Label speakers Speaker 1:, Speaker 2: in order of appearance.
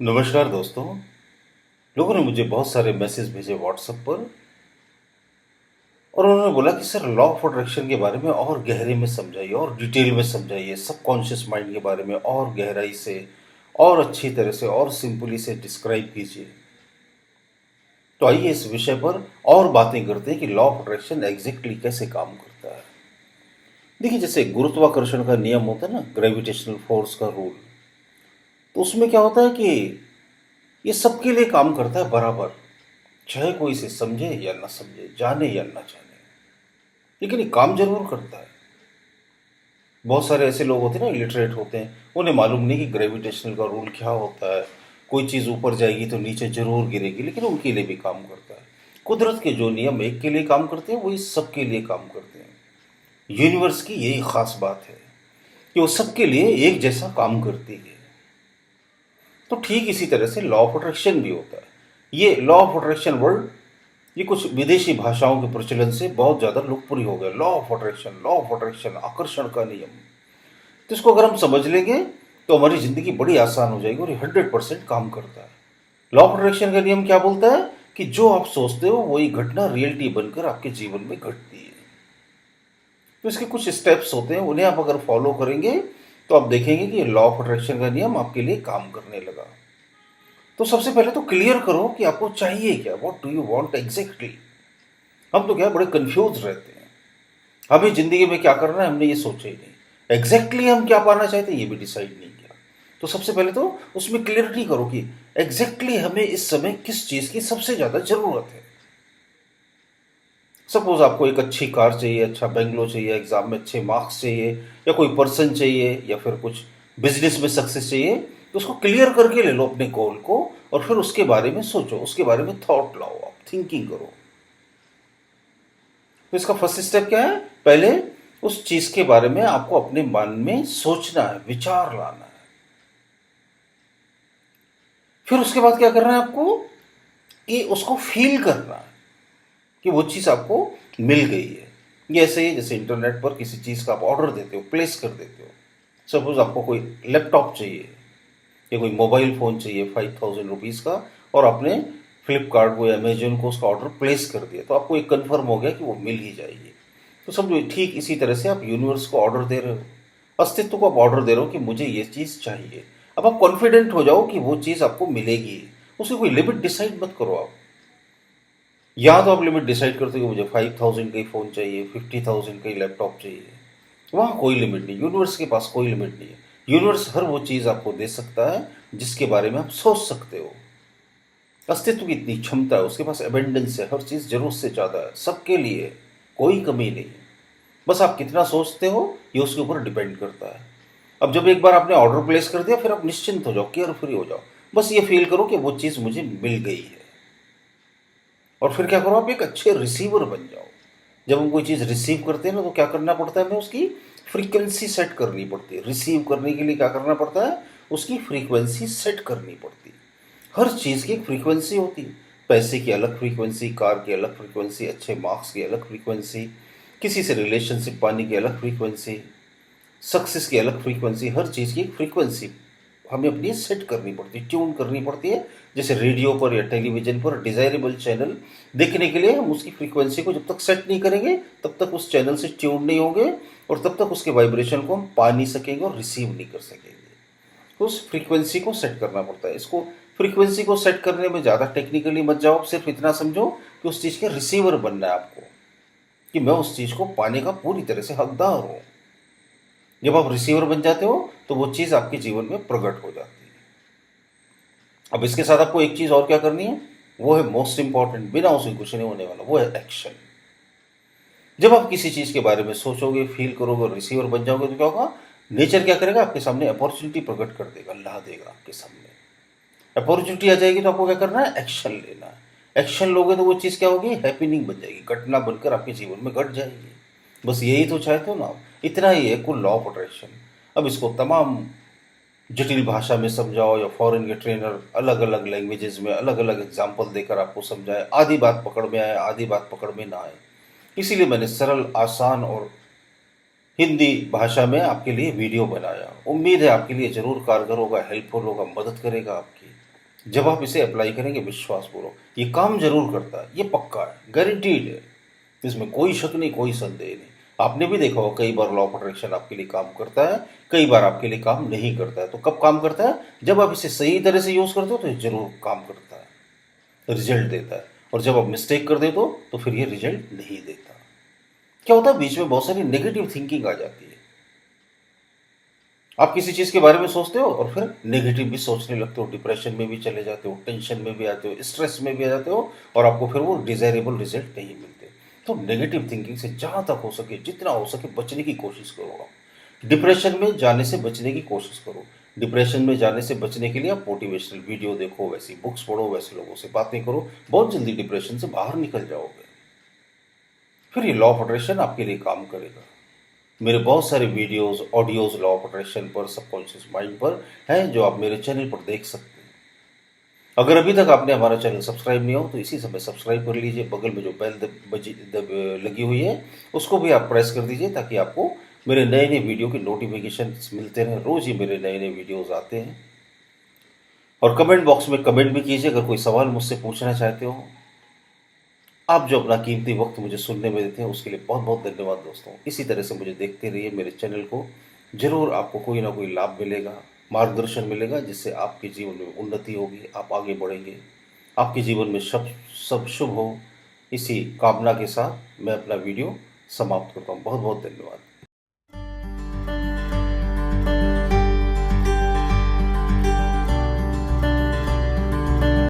Speaker 1: नमस्कार दोस्तों। लोगों ने मुझे बहुत सारे मैसेज भेजे व्हाट्सएप पर और उन्होंने बोला कि सर लॉ ऑफ अट्रैक्शन के बारे में और गहरे में समझाइए और डिटेल में समझाइए, सबकॉन्शियस माइंड के बारे में और गहराई से और अच्छी तरह से और सिंपली से डिस्क्राइब कीजिए। तो आइए इस विषय पर और बातें करते हैं कि लॉ ऑफ अट्रैक्शन एग्जैक्टली कैसे काम करता है। देखिए, जैसे गुरुत्वाकर्षण का नियम होता है ना, ग्रेविटेशनल फोर्स का रूल, तो उसमें क्या होता है कि ये सबके लिए काम करता है बराबर, चाहे कोई इसे समझे या ना समझे, जाने या ना जाने, लेकिन ये काम जरूर करता है। बहुत सारे ऐसे लोग होते हैं ना, इलिटरेट होते हैं, उन्हें मालूम नहीं कि ग्रेविटेशनल का रूल क्या होता है, कोई चीज़ ऊपर जाएगी तो नीचे जरूर गिरेगी, लेकिन उनके लिए भी काम करता है। कुदरत के जो नियम एक के लिए काम करते हैं वही सबके लिए काम करते हैं। यूनिवर्स की यही खास बात है कि वो सबके लिए एक जैसा काम करती है। तो ठीक इसी तरह से लॉ ऑफ अट्रैक्शन भी होता है। ये लॉ ऑफ अट्रैक्शन वर्ड ये कुछ विदेशी भाषाओं के प्रचलन से बहुत ज़्यादा लोकप्रिय हो गया। Law of attraction, law of attraction, आकर्षण का नियम। तो इसको अगर हम समझ लेंगे तो हमारी ज़िंदगी बड़ी आसान हो जाएगी और ये 100% काम करता है। लॉ ऑफ अट्रैक्शन का नियम क्या बोलता है कि जो आप सोचते हो वही घटना रियलिटी बनकर आपके जीवन में घटती है। तो इसके कुछ स्टेप्स होते हैं, उन्हें आप अगर फॉलो करेंगे तो आप देखेंगे कि लॉ ऑफ अट्रैक्शन का नियम आपके लिए काम करने लगा। तो सबसे पहले तो क्लियर करो कि आपको चाहिए क्या, what do you want exactly. हम तो क्या बड़े कंफ्यूज रहते हैं, हमें जिंदगी में क्या करना है हमने ये सोचा ही नहीं, एग्जैक्टली हम क्या पाना चाहते हैं ये भी डिसाइड नहीं किया। तो सबसे पहले तो उसमें क्लियरिटी करो कि एग्जैक्टली हमें इस समय किस चीज की सबसे ज्यादा जरूरत है। सपोज आपको एक अच्छी कार चाहिए, अच्छा बेंगलो चाहिए, एग्जाम में अच्छे मार्क्स चाहिए, या कोई पर्सन चाहिए, या फिर कुछ बिजनेस में सक्सेस चाहिए, तो उसको क्लियर करके ले लो अपने गोल को, और फिर उसके बारे में सोचो, उसके बारे में थॉट लाओ, आप थिंकिंग करो। तो इसका फर्स्ट स्टेप क्या है, पहले उस चीज के बारे में आपको अपने मन में सोचना है, विचार लाना है। फिर उसके बाद क्या करना है आपको कि उसको फील करना है कि वो चीज आपको मिल गई है। ये ऐसे ही जैसे इंटरनेट पर किसी चीज का आप ऑर्डर देते हो, प्लेस कर देते हो। सपोज आपको कोई लैपटॉप चाहिए या कोई मोबाइल फोन चाहिए 5000 रुपीज का, और आपने फ्लिपकार्ट को या अमेजोन को उसका ऑर्डर प्लेस कर दिया, तो आपको एक कंफर्म हो गया कि वो मिल ही जाएगी। तो समझो ठीक इसी तरह से आप यूनिवर्स को ऑर्डर दे रहे हो, अस्तित्व को आप ऑर्डर दे रहे हो कि मुझे ये चीज चाहिए। अब आप कॉन्फिडेंट हो जाओ कि वो चीज आपको मिलेगी। उसकी कोई लिमिट डिसाइड मत करो आप। या तो आप लिमिट डिसाइड करते हो कि मुझे 5000 का ही फोन चाहिए, 50,000 का ही लैपटॉप चाहिए, वहां कोई लिमिट नहीं, यूनिवर्स के पास कोई लिमिट नहीं है। यूनिवर्स हर वो चीज आपको दे सकता है जिसके बारे में आप सोच सकते हो। अस्तित्व की इतनी क्षमता है, उसके पास एबेंडेंस है, हर चीज जरूरत से ज्यादा है, सबके लिए कोई कमी नहीं है। बस आप कितना सोचते हो ये उसके ऊपर डिपेंड करता है। अब जब एक बार आपने ऑर्डर प्लेस कर दिया, फिर आप निश्चिंत हो जाओ, केयर फ्री हो जाओ। बस ये फील करो कि वो चीज मुझे मिल गई है। और फिर क्या करो, आप एक अच्छे रिसीवर बन जाओ। जब हम कोई चीज़ रिसीव करते हैं ना, तो क्या करना पड़ता है, हमें उसकी फ्रीक्वेंसी सेट करनी पड़ती है। रिसीव करने के लिए क्या करना पड़ता है, उसकी फ्रीक्वेंसी सेट करनी पड़ती है। हर चीज़ की एक फ्रीक्वेंसी होती है। पैसे की अलग फ्रीक्वेंसी, कार की अलग फ्रीक्वेंसी, अच्छे मार्क्स की अलग फ्रीक्वेंसी, किसी से रिलेशनशिप पाने की अलग फ्रीक्वेंसी, सक्सेस की अलग फ्रीक्वेंसी, हर चीज़ की एक फ्रीक्वेंसी हमें अपनी सेट करनी पड़ती है, ट्यून करनी पड़ती है। जैसे रेडियो पर या टेलीविजन पर डिजायरेबल चैनल देखने के लिए हम उसकी फ्रीक्वेंसी को जब तक सेट नहीं करेंगे तब तक उस चैनल से ट्यून नहीं होंगे, और तब तक उसके वाइब्रेशन को हम पा नहीं सकेंगे और रिसीव नहीं कर सकेंगे। तो उस फ्रीक्वेंसी को सेट करना पड़ता है। इसको फ्रीक्वेंसी को सेट करने में ज़्यादा टेक्निकली मत जाओ, सिर्फ इतना समझो कि उस चीज़ के रिसीवर बनना है आपको, कि मैं उस चीज़ को पाने का पूरी तरह से हकदार हूँ। जब आप रिसीवर बन जाते हो तो वो चीज़ आपके जीवन में प्रकट हो जाती है। अब इसके साथ आपको एक चीज और क्या करनी है, वो है मोस्ट इंपॉर्टेंट, बिना उसके कुछ नहीं होने वाला, वो है एक्शन। जब आप किसी चीज के बारे में सोचोगे, फील करोगे और रिसीवर बन जाओगे, तो क्या होगा, नेचर क्या करेगा, आपके सामने अपॉर्चुनिटी प्रकट कर देगा, ला देगा आपके सामने। अपॉर्चुनिटी आ जाएगी तो आपको क्या करना है, एक्शन लेना है। एक्शन लोगे तो वो चीज क्या होगी, हैपनिंग बन जाएगी, घटना बनकर आपके जीवन में घट जाएगी। बस यही तो चाहते हो ना आप। इतना ही है कुल लॉ ऑफ अट्रैक्शन। अब इसको तमाम जटिल भाषा में समझाओ या फॉरेन के ट्रेनर अलग अलग लैंग्वेजेस में अलग अलग एग्जाम्पल देकर आपको समझाए, आधी बात पकड़ में आए, आधी बात पकड़ में ना आए। इसीलिए मैंने सरल, आसान और हिंदी भाषा में आपके लिए वीडियो बनाया। उम्मीद है आपके लिए जरूर कारगर होगा, हेल्पफुल होगा, मदद करेगा आपकी। जब आप इसे अप्लाई करेंगे विश्वासपूर्वक, ये काम जरूर करता है, ये पक्का है, गारंटीड है, इसमें कोई शक नहीं, कोई संदेह नहीं। आपने भी देखा होगा कई बार लॉ ऑफ अट्रैक्शन आपके लिए काम करता है, कई बार आपके लिए काम नहीं करता है। तो कब काम करता है? जब आप इसे सही तरह से यूज करते हो तो ये जरूर काम करता है, रिजल्ट देता है। और जब आप मिस्टेक कर देते हो तो फिर ये रिजल्ट नहीं देता। क्या होता है, बीच में बहुत सारी नेगेटिव थिंकिंग आ जाती है। आप किसी चीज के बारे में सोचते हो और फिर नेगेटिव भी सोचने लगते हो, डिप्रेशन में भी चले जाते हो, टेंशन में भी आते हो, स्ट्रेस में भी आ जाते हो, और आपको फिर वो डिजायरेबल रिजल्ट नहीं मिलते। तो नेगेटिव थिंकिंग से जहां तक हो सके, जितना हो सके बचने की कोशिश करो आप। डिप्रेशन में जाने से बचने की कोशिश करो। डिप्रेशन में जाने से बचने के लिए आप मोटिवेशनल वीडियो देखो, वैसी बुक्स पढ़ो, वैसे लोगों से बातें करो, बहुत जल्दी डिप्रेशन से बाहर निकल जाओगे। फिर ये लॉ ऑफ अट्रैक्शन आपके लिए काम करेगा। मेरे बहुत सारे videos, audios law of attraction पर, सबकॉन्शियस माइंड पर हैं, जो आप मेरे चैनल पर देख सकते हैं। अगर अभी तक आपने हमारा चैनल सब्सक्राइब नहीं हो तो इसी समय सब्सक्राइब कर लीजिए। बगल में जो बेल लगी हुई है उसको भी आप प्रेस कर दीजिए, ताकि आपको मेरे नए नए वीडियो के नोटिफिकेशन मिलते रहें। रोज ही मेरे नए नए वीडियोज आते हैं। और कमेंट बॉक्स में कमेंट भी कीजिए अगर कोई सवाल मुझसे पूछना चाहते हो। आप जो अपना कीमती वक्त मुझे सुनने में देते हैं उसके लिए बहुत बहुत धन्यवाद दोस्तों। इसी तरह से मुझे देखते रहिए, मेरे चैनल को। जरूर आपको कोई ना कोई लाभ मिलेगा, मार्गदर्शन मिलेगा, जिससे आपके जीवन में उन्नति होगी, आप आगे बढ़ेंगे, आपके जीवन में सब सब शुभ हो। इसी कामना के साथ मैं अपना वीडियो समाप्त करता हूँ। बहुत बहुत धन्यवाद।